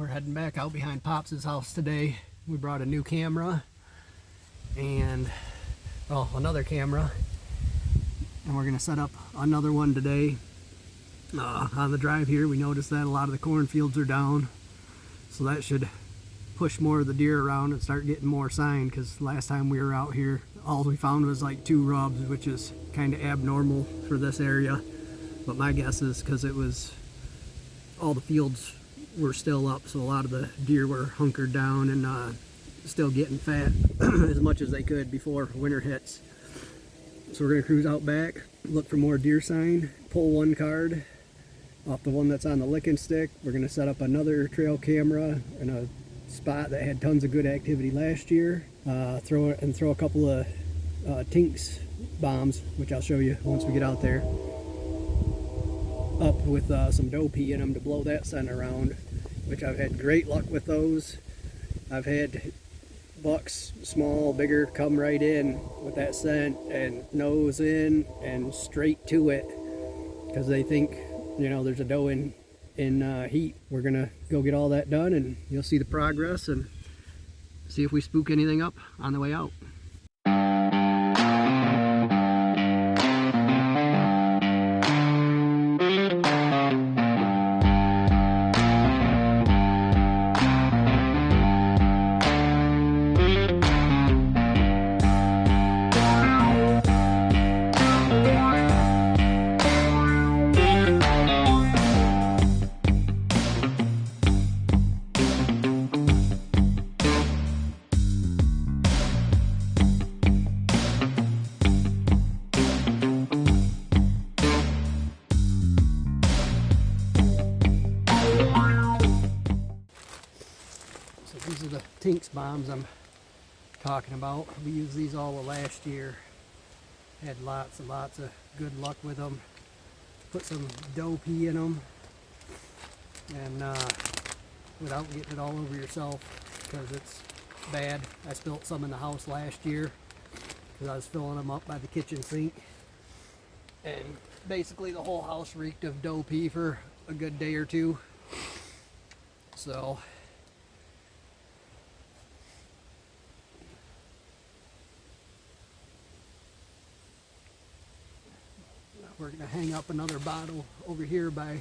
We're heading back out behind Pops' house today. We brought a new camera and, well, another camera. And we're gonna set up another one today. On the drive here, we noticed that a lot of the cornfields are down. So that should push more of the deer around and start getting more sign, because last time we were out here, all we found was like 2 rubs, which is kind of abnormal for this area. But my guess is because it was, all the fields were still up, so a lot of the deer were hunkered down and still getting fat as much as they could before winter hits. So we're gonna cruise out back, look for more deer sign, pull one card off the one that's on the licking stick. We're gonna set up another trail camera in a spot that had tons of good activity last year. Throw a couple of Tinks bombs, which I'll show you once we get out there, up with some doe pee in them to blow that scent around, which I've had great luck with those. I've had bucks, small, bigger, come right in with that scent and nose in and straight to it because they think, you know, there's a doe in heat. We're gonna go get all that done and you'll see the progress and see if we spook anything up on the way out. These are the Tinks bombs I'm talking about. We used these all of last year. Had lots and lots of good luck with them. Put some doe pee in them, and without getting it all over yourself, because it's bad. I spilled some in the house last year because I was filling them up by the kitchen sink, and basically the whole house reeked of doe pee for a good day or two. So we're going to hang up another bottle over here by,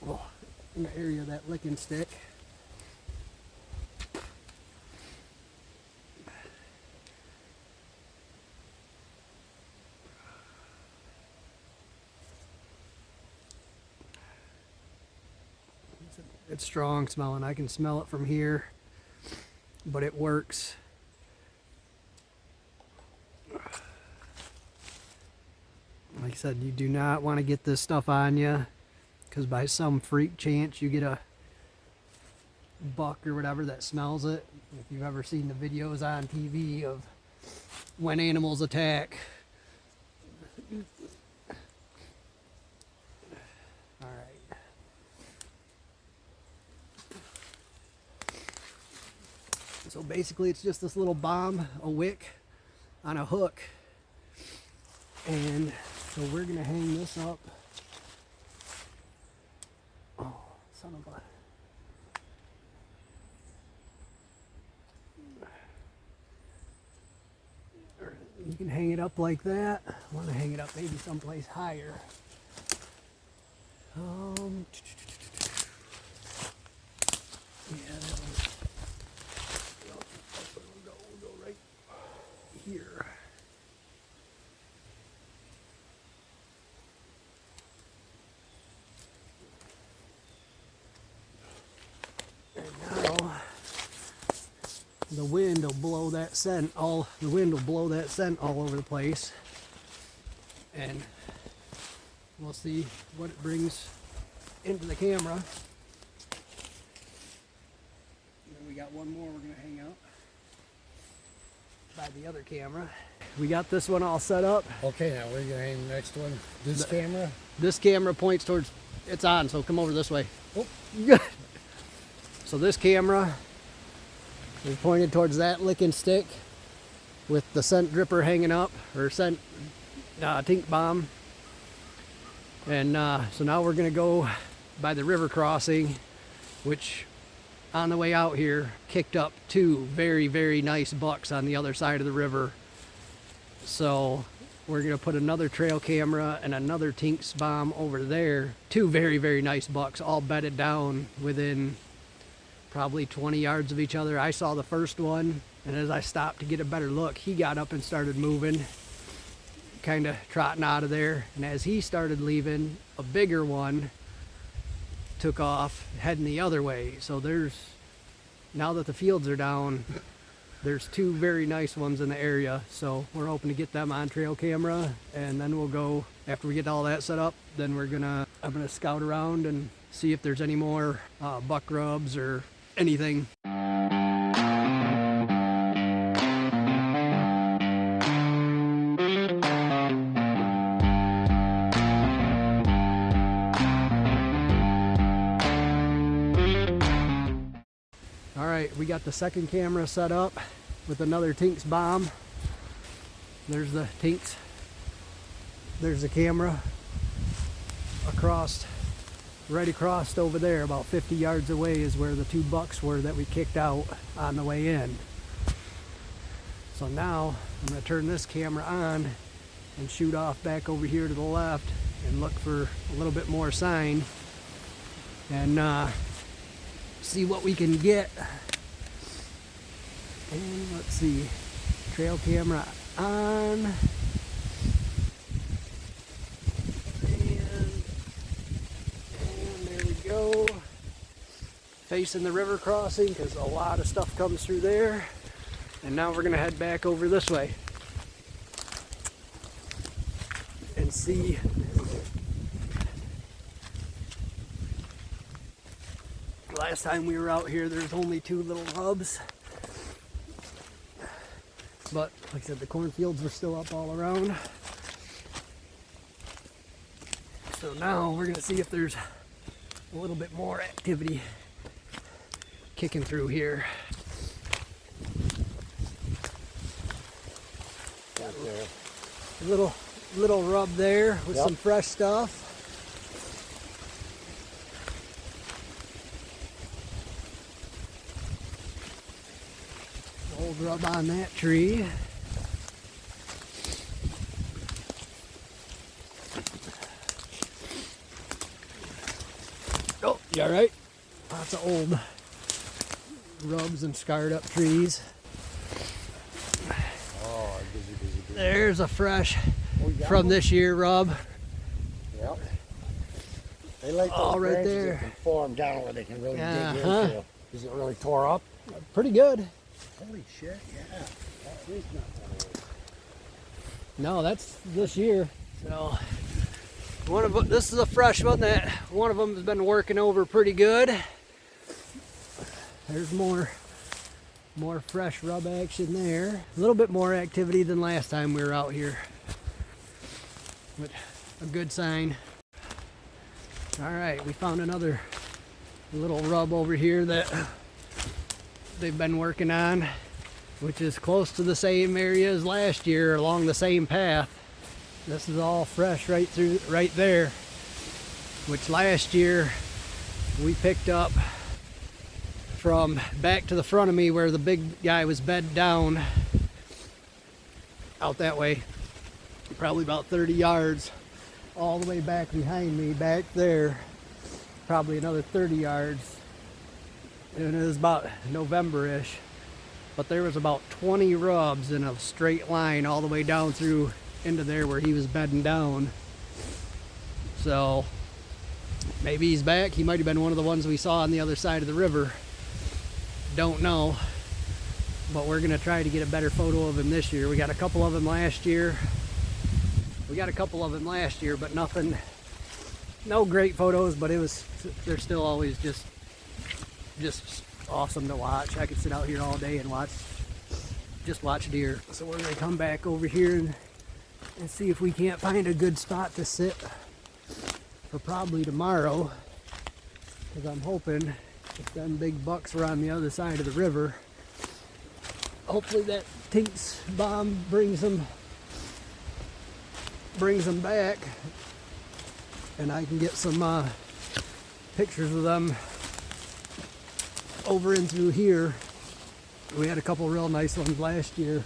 well, in the area of that licking stick. It's strong smelling. I can smell it from here, but it works. Like I said, you do not want to get this stuff on you, because by some freak chance you get a buck or whatever that smells it. If you've ever seen the videos on TV of when animals attack. Alright. So basically it's just this little bomb, a wick on a hook. And so we're gonna hang this up. Oh, son of a. You can hang it up like that. I want to hang it up maybe someplace higher. Yeah, that one. We'll go right here. The wind will blow that scent all over the place, and we'll see what it brings into the camera. And then we got one more we're going to hang out by the other camera. We got this one all set up. Okay, now where are you going to hang the next one? This camera? This camera points towards, it's on, so come over this way. Oh. So this camera is pointed towards that licking stick with the scent dripper hanging up, or scent Tink bomb. And so now we're going to go by the river crossing, which on the way out here, kicked up 2 very, very nice bucks on the other side of the river. So we're gonna put another trail camera and another Tinks bomb over there. 2 very, very nice bucks, all bedded down within probably 20 yards of each other. I saw the first one, and as I stopped to get a better look, he got up and started moving, kind of trotting out of there. And as he started leaving, a bigger one took off heading the other way. So now that the fields are down, there's 2 very nice ones in the area. So we're hoping to get them on trail camera, and then we'll go, after we get all that set up, then I'm gonna scout around and see if there's any more buck rubs or anything. All right, we got the second camera set up with another Tinks bomb. There's the Tinks. There's the camera right across over there, about 50 yards away is where the 2 bucks were that we kicked out on the way in. So now I'm gonna turn this camera on and shoot off back over here to the left and look for a little bit more sign and see what we can get. And let's see, trail camera on. And there we go. Facing the river crossing, because a lot of stuff comes through there. And now we're gonna head back over this way and see. Last time we were out here, there's only 2 little rubs. But like I said, the cornfields were still up all around. So now we're gonna see if there's a little bit more activity kicking through here. Got a little rub there with some fresh stuff. Old rub on that tree. Oh, you all right? Lots of old rubs and scarred up trees. Oh, busy. There's a fresh from this year rub. Yep. They like those all right branches there. that can form down where they can really dig Uh-huh. into. Is it really tore up? Pretty good. Holy shit, yeah. That tree's not that old. No, that's this year. So this is a fresh one that one of them has been working over pretty good. There's more fresh rub action there. A little bit more activity than last time we were out here, but a good sign. All right, we found another little rub over here that they've been working on, which is close to the same area as last year, along the same path. This is all fresh right there, which last year we picked up from back to the front of me where the big guy was bedded down out that way, probably about 30 yards, all the way back behind me, back there, probably another 30 yards. And it was about November-ish, but there was about 20 rubs in a straight line all the way down through into there where he was bedding down. So maybe he's back. He might have been one of the ones we saw on the other side of the river. Don't know, but we're gonna try to get a better photo of him this year. We got a couple of him last year. But nothing, no great photos, but they're still always just awesome to watch. I could sit out here all day and watch deer. So we're gonna come back over here and see if we can't find a good spot to sit for probably tomorrow, because I'm hoping if them big bucks were on the other side of the river, hopefully that Tinks bomb brings them back, and I can get some pictures of them over in through here, we had a couple real nice ones last year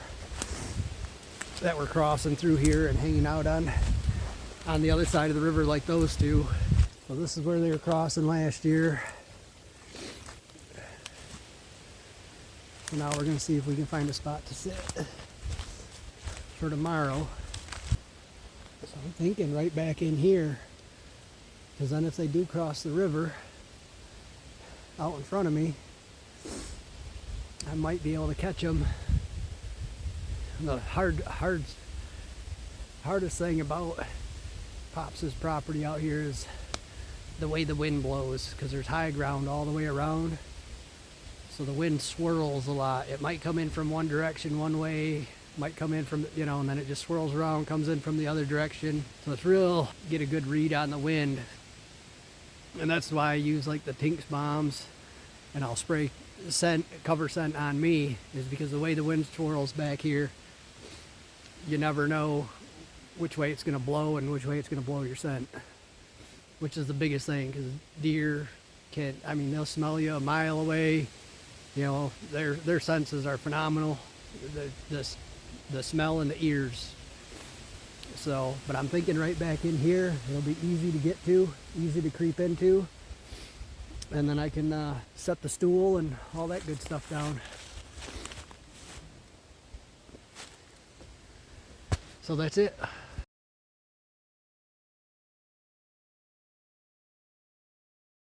that were crossing through here and hanging out on the other side of the river like those two. So this is where they were crossing last year. So now we're going to see if we can find a spot to sit for tomorrow. So I'm thinking right back in here, because then if they do cross the river out in front of me, I might be able to catch them. The hardest thing about Pops' property out here is the way the wind blows, because there's high ground all the way around. So the wind swirls a lot. It might come in from one direction one way, might come in from, and then it just swirls around, comes in from the other direction. So it's real, get a good read on the wind. And that's why I use like the Tinks bombs, and I'll spray cover scent on me, is because the way the wind swirls back here, you never know which way it's going to blow and which way it's going to blow your scent, which is the biggest thing, because deer they'll smell you a mile away. Their senses are phenomenal, the smell and the ears. So, but I'm thinking right back in here, it'll be easy to get to, easy to creep into, and then I can set the stool and all that good stuff down. So that's it.